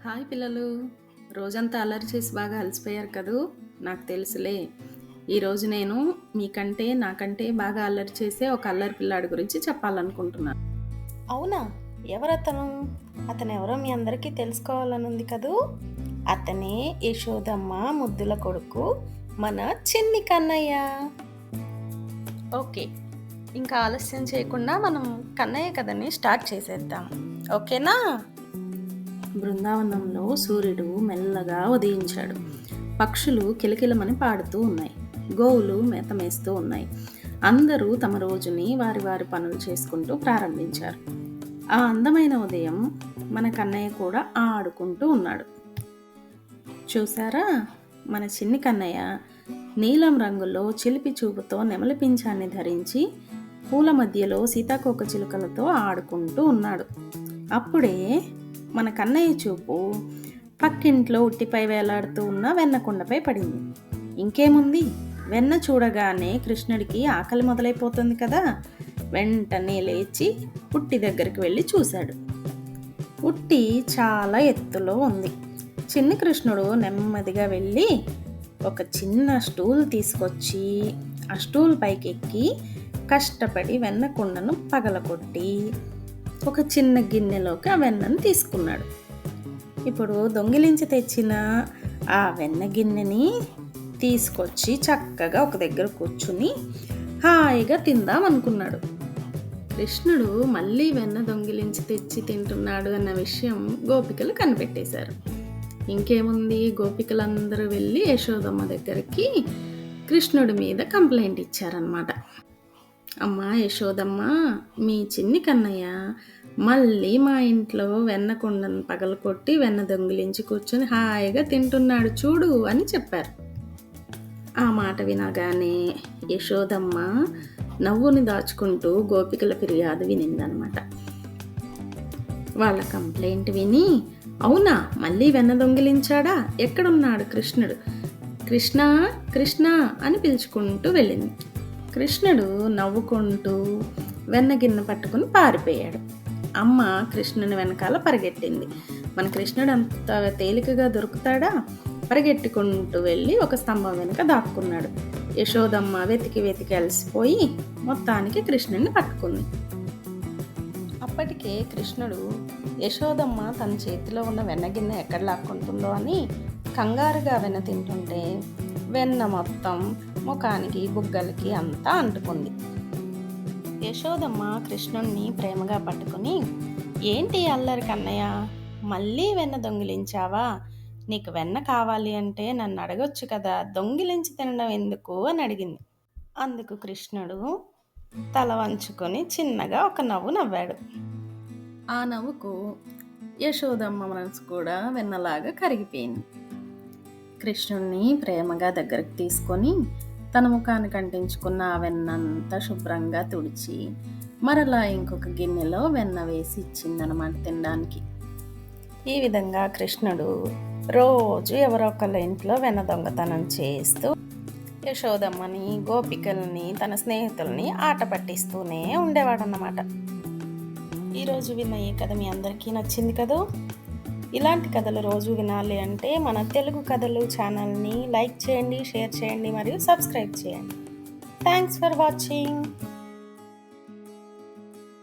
Hi పిల్లలు, రోజంతా అల్లరి చేసి బాగా అలసిపోయారు కదూ. నాకు తెలుసులే. ఈరోజు నేను మీకంటే నాకంటే బాగా అల్లరి చేసే ఒక అల్లరి పిల్లాడి గురించి చెప్పాలనుకుంటున్నాను. అవునా? ఎవరతను? అతనెవరో మీ అందరికీ తెలుసుకోవాలనుంది కదూ! అతనే యశోదమ్మ ముద్దుల కొడుకు, మన చిన్ని కన్నయ్య. ఓకే, ఇంకా ఆలస్యం చేయకుండా మనం కన్నయ్య కథని స్టార్ట్ చేసేద్దాం. ఓకేనా? బృందావనంలో సూర్యుడు మెల్లగా ఉదయించాడు. పక్షులు కిలకిలమని పాడుతూ ఉన్నాయి. గోవులు మేత మేస్తూ ఉన్నాయి. అందరూ తమ రోజుని వారి వారి పనులు చేసుకుంటూ ప్రారంభించారు. ఆ అందమైన ఉదయం మన కన్నయ్య కూడా ఆడుకుంటూ ఉన్నాడు. చూసారా, మన చిన్ని కన్నయ్య నీలం రంగులో చిలిపి చూపుతో నెమలి పింఛాన్ని ధరించి పూల మధ్యలో సీతాకోక చిలుకలతో ఆడుకుంటూ ఉన్నాడు. అప్పుడే మన కన్నయ్య చూపు పక్కింట్లో ఉట్టిపై వేలాడుతూ ఉన్న వెన్నకుండపై పడింది. ఇంకేముంది, వెన్న చూడగానే కృష్ణుడికి ఆకలి మొదలైపోతుంది కదా. వెంటనే లేచి ఉట్టి దగ్గరికి వెళ్ళి చూశాడు. ఉట్టి చాలా ఎత్తులో ఉంది. చిన్ని కృష్ణుడు నెమ్మదిగా వెళ్ళి ఒక చిన్న స్టూల్ తీసుకొచ్చి ఆ స్టూల్ పైకి ఎక్కి కష్టపడి వెన్న కుండను పగలకొట్టి ఒక చిన్న గిన్నెలోకి ఆ వెన్నను తీసుకున్నాడు. ఇప్పుడు దొంగిలించి తెచ్చిన ఆ వెన్న గిన్నెని తీసుకొచ్చి చక్కగా ఒక దగ్గర కూర్చుని హాయిగా తిందాం అనుకున్నాడు. కృష్ణుడు మళ్ళీ వెన్న దొంగిలించి తెచ్చి తింటున్నాడు అన్న విషయం గోపికలు కనిపెట్టేశారు. ఇంకేముంది, గోపికలందరూ వెళ్ళి యశోదమ్మ దగ్గరికి కృష్ణుడి మీద కంప్లైంట్ ఇచ్చారనమాట. అమ్మా యశోదమ్మ, మీ చిన్ని కన్నయ్య మళ్ళీ మా ఇంట్లో వెన్న కుండను పగలకొట్టి వెన్న దొంగిలించి కూర్చొని హాయిగా తింటున్నాడు చూడు అని చెప్పారు. ఆ మాట వినగానే యశోదమ్మ నవ్వుని దాచుకుంటూ గోపికల ఫిర్యాదు వినిందనమాట. వాళ్ళ కంప్లైంట్ విని, అవునా, మళ్ళీ వెన్న దొంగిలించాడా, ఎక్కడున్నాడు కృష్ణుడు, కృష్ణ కృష్ణ అని పిలుచుకుంటూ వెళ్ళింది. కృష్ణుడు నవ్వుకుంటూ వెన్న గిన్నె పట్టుకుని పారిపోయాడు. అమ్మ కృష్ణుని వెనకాల పరిగెట్టింది. మన కృష్ణుడు అంత తేలికగా దొరుకుతాడా? పరిగెట్టుకుంటూ వెళ్ళి ఒక స్తంభం వెనుక దాక్కున్నాడు. యశోదమ్మ వెతికి వెతికి అలసిపోయి మొత్తానికి కృష్ణుని పట్టుకుంది. అప్పటికే కృష్ణుడు యశోదమ్మ తన చేతిలో ఉన్న వెన్న గిన్నె ఎక్కడ లాక్కుంటుందో అని కంగారుగా వెన్న తింటుంటే వెన్న మొత్తం ముఖానికి బుగ్గలకి అంతా అంటుకుంది. యశోదమ్మ కృష్ణుణ్ణి ప్రేమగా పట్టుకుని, ఏంటి అల్లరి కన్నయ్య, మళ్ళీ వెన్న దొంగిలించావా? నీకు వెన్న కావాలి అంటే నన్ను అడగొచ్చు కదా, దొంగిలించి తినడం ఎందుకు అని అడిగింది. అందుకు కృష్ణుడు తల వంచుకొని చిన్నగా ఒక నవ్వు నవ్వాడు. ఆ నవ్వుకు యశోదమ్మ మనసు కూడా వెన్నలాగా కరిగిపోయింది. కృష్ణుణ్ణి ప్రేమగా దగ్గరికి తీసుకొని తన ముఖానికి అంటించుకున్న ఆ వెన్నంతా శుభ్రంగా తుడిచి మరలా ఇంకొక గిన్నెలో వెన్న వేసి ఇచ్చిందనమాట తినడానికి. ఈ విధంగా కృష్ణుడు రోజు ఎవరో ఒకళ్ళ ఇంట్లో వెన్న దొంగతనం చేస్తూ యశోదమ్మని, గోపికల్ని, తన స్నేహితుల్ని ఆట పట్టిస్తూనే ఉండేవాడన్నమాట. ఈరోజు విన్న ఈ కథ మీ అందరికీ నచ్చింది కదూ. ఇలాంటి కథలు రోజు వినాలి అంటే మన తెలుగు కథలు ఛానల్ని లైక్ చేయండి, షేర్ చేయండి మరియు సబ్స్క్రైబ్ చేయండి. Thanks for watching.